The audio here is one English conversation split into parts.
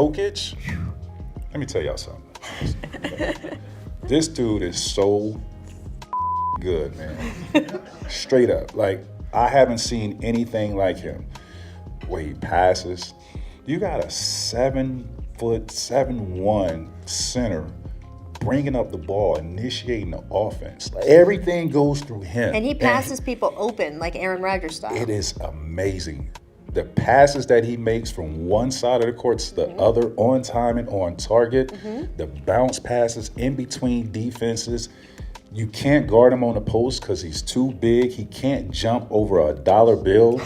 Jokic, let me tell y'all something. This dude is so good, man. Straight up. Like, I haven't seen anything like him. Where he passes. You got a 7'1" center bringing up the ball, initiating the offense. Like, everything goes through him. And he passes people open, like Aaron Rodgers style. It is amazing. The passes that he makes from one side of the court to the other, on time and on target, the bounce passes in between defenses. You can't guard him on the post because he's too big. He can't jump over a dollar bill.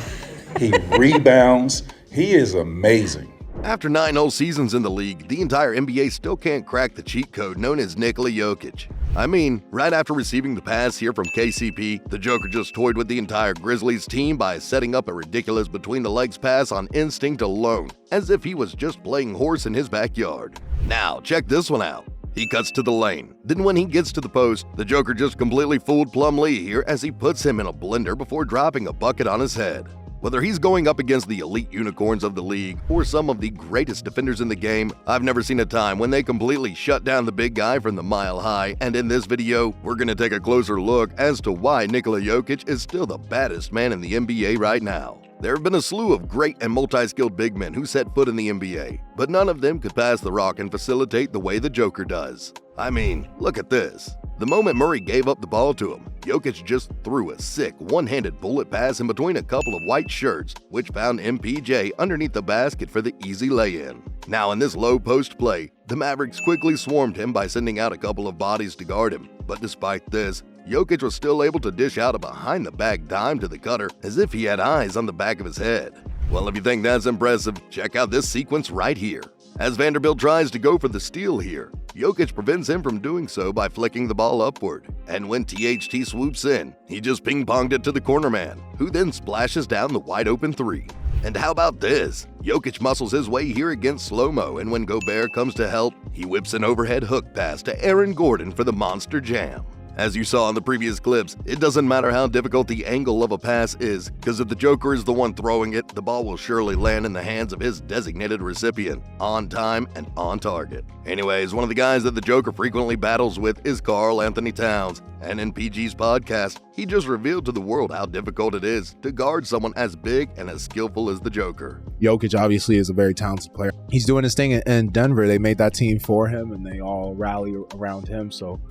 He rebounds. He is amazing. After 9 whole seasons in the league, the entire NBA still can't crack the cheat code known as Nikola Jokic. I mean, right after receiving the pass here from KCP, the Joker just toyed with the entire Grizzlies team by setting up a ridiculous between-the-legs pass on instinct alone, as if he was just playing horse in his backyard. Now, check this one out. He cuts to the lane. Then when he gets to the post, the Joker just completely fooled Plumlee here as he puts him in a blender before dropping a bucket on his head. Whether he's going up against the elite unicorns of the league or some of the greatest defenders in the game, I've never seen a time when they completely shut down the big guy from the mile high, and in this video, we're going to take a closer look as to why Nikola Jokic is still the baddest man in the NBA right now. There have been a slew of great and multi-skilled big men who set foot in the NBA, but none of them could pass the rock and facilitate the way the Joker does. I mean, look at this. The moment Murray gave up the ball to him, Jokic just threw a sick one-handed bullet pass in between a couple of white shirts, which found MPJ underneath the basket for the easy lay-in. Now in this low post play, the Mavericks quickly swarmed him by sending out a couple of bodies to guard him, but despite this, Jokic was still able to dish out a behind-the-back dime to the cutter as if he had eyes on the back of his head. Well, if you think that's impressive, check out this sequence right here. As Vanderbilt tries to go for the steal here, Jokic prevents him from doing so by flicking the ball upward. And when THT swoops in, he just ping-ponged it to the corner man, who then splashes down the wide-open three. And how about this? Jokic muscles his way here against slow-mo, and when Gobert comes to help, he whips an overhead hook pass to Aaron Gordon for the monster jam. As you saw in the previous clips, it doesn't matter how difficult the angle of a pass is, because if the Joker is the one throwing it, the ball will surely land in the hands of his designated recipient, on time and on target. Anyways, one of the guys that the Joker frequently battles with is Karl Anthony Towns, and in PG's podcast, he just revealed to the world how difficult it is to guard someone as big and as skillful as the Joker. Jokic obviously is a very talented player. He's doing his thing in Denver. They made that team for him, and they all rally around him, so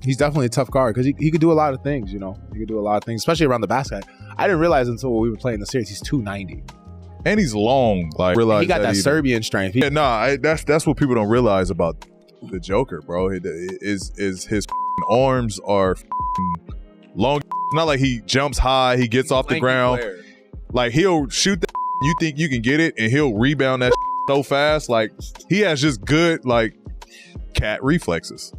he's definitely a tough guard because he could do a lot of things, you know. He could do a lot of things, especially around the basket. I didn't realize until we were playing the series, he's 290. And he's long. Like, realize he got that Serbian strength. That's what people don't realize about the Joker, bro. Is his arms are long. Not like he jumps high, he gets off the ground. Player. Like, he'll shoot that. You think you can get it, and he'll rebound that so fast. Like, he has just good, like, cat reflexes.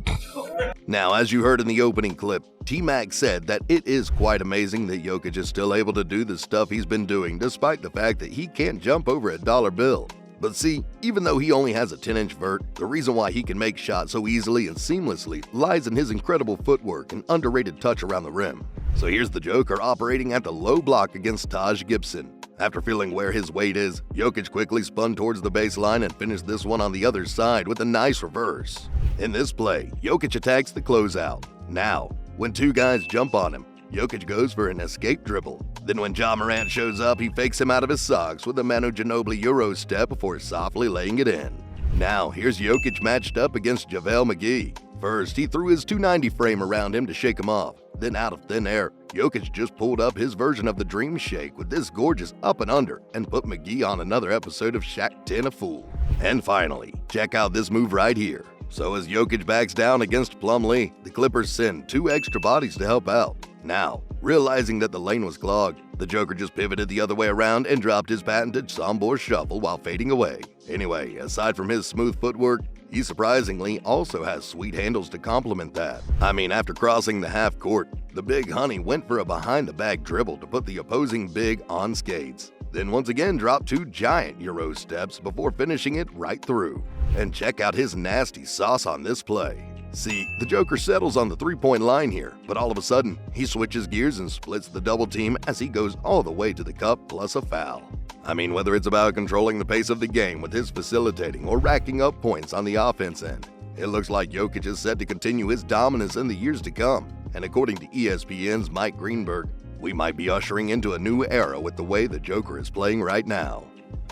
Now, as you heard in the opening clip, T-Mac said that it is quite amazing that Jokic is still able to do the stuff he's been doing despite the fact that he can't jump over a dollar bill. But see, even though he only has a 10-inch vert, the reason why he can make shots so easily and seamlessly lies in his incredible footwork and underrated touch around the rim. So here's the Joker operating at the low block against Taj Gibson. After feeling where his weight is, Jokic quickly spun towards the baseline and finished this one on the other side with a nice reverse. In this play, Jokic attacks the closeout. Now, when two guys jump on him, Jokic goes for an escape dribble. Then when JimmerRange shows up, he fakes him out of his socks with a Manu Ginobili Euro step before softly laying it in. Now, here's Jokic matched up against JaVale McGee. First, he threw his 290 frame around him to shake him off. Then out of thin air, Jokic just pulled up his version of the Dream Shake with this gorgeous up and under and put McGee on another episode of Shaq 10 a fool. And finally, check out this move right here. So as Jokic backs down against Plumlee, the Clippers send 2 extra bodies to help out. Now, realizing that the lane was clogged, the Joker just pivoted the other way around and dropped his patented Sombor shuffle while fading away. Anyway, aside from his smooth footwork, he surprisingly also has sweet handles to complement that. I mean, after crossing the half court, the big honey went for a behind-the-back dribble to put the opposing big on skates. Then once again dropped 2 giant Euro steps before finishing it right through. And check out his nasty sauce on this play. See, the Joker settles on the three-point line here, but all of a sudden, he switches gears and splits the double team as he goes all the way to the cup plus a foul. I mean, whether it's about controlling the pace of the game with his facilitating or racking up points on the offense end, it looks like Jokic is set to continue his dominance in the years to come. And according to ESPN's Mike Greenberg, we might be ushering into a new era with the way the Joker is playing right now.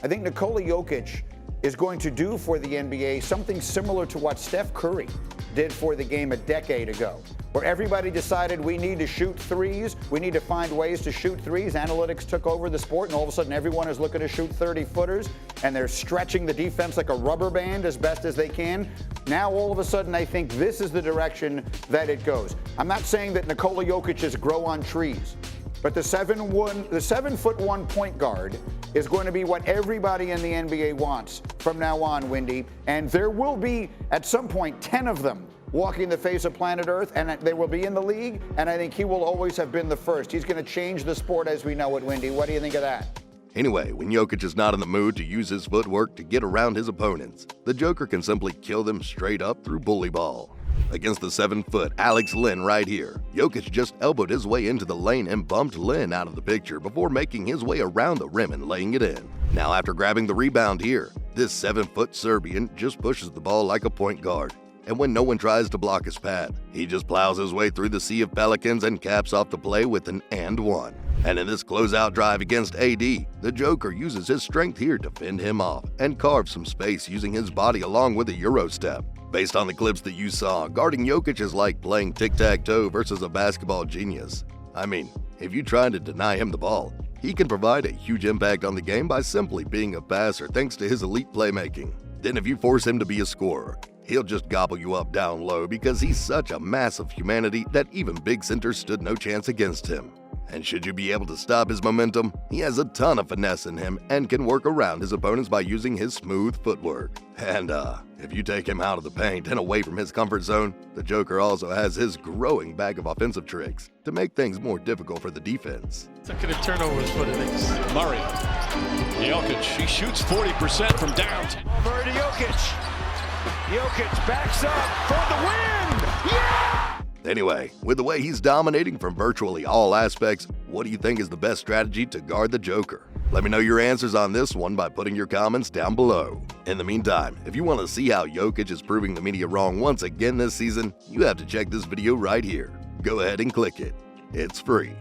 I think Nikola Jokic is going to do for the NBA something similar to what Steph Curry did for the game a decade ago, where everybody decided we need to shoot threes, we need to find ways to shoot threes. Analytics took over the sport, and all of a sudden everyone is looking to shoot 30-footers, and they're stretching the defense like a rubber band as best as they can. Now all of a sudden I think this is the direction that it goes. I'm not saying that Nikola Jokic is grow on trees, but the 7'1" point guard is going to be what everybody in the NBA wants from now on, Windy. And there will be, at some point, 10 of them walking the face of planet Earth, and they will be in the league, and I think he will always have been the first. He's going to change the sport as we know it, Windy. What do you think of that? Anyway, when Jokic is not in the mood to use his footwork to get around his opponents, the Joker can simply kill them straight up through bully ball. Against the 7-foot Alex Len right here, Jokic just elbowed his way into the lane and bumped Len out of the picture before making his way around the rim and laying it in. Now after grabbing the rebound here, this 7-foot Serbian just pushes the ball like a point guard. And when no one tries to block his path, he just plows his way through the sea of Pelicans and caps off the play with an and one. And in this closeout drive against AD, the Joker uses his strength here to fend him off and carve some space using his body along with a Euro step. Based on the clips that you saw, guarding Jokic is like playing tic-tac-toe versus a basketball genius. I mean, if you try to deny him the ball, he can provide a huge impact on the game by simply being a passer thanks to his elite playmaking. Then if you force him to be a scorer, he'll just gobble you up down low because he's such a massive humanity that even big centers stood no chance against him. And should you be able to stop his momentum, he has a ton of finesse in him and can work around his opponents by using his smooth footwork. And if you take him out of the paint and away from his comfort zone, the Joker also has his growing bag of offensive tricks to make things more difficult for the defense. Consecutive turnovers for the Knicks. Murray. Jokic, he shoots 40% from downtown. Murray to Jokic. Jokic backs up for the win! Yeah! Anyway, with the way he's dominating from virtually all aspects, what do you think is the best strategy to guard the Joker? Let me know your answers on this one by putting your comments down below. In the meantime, if you want to see how Jokic is proving the media wrong once again this season, you have to check this video right here. Go ahead and click it. It's free.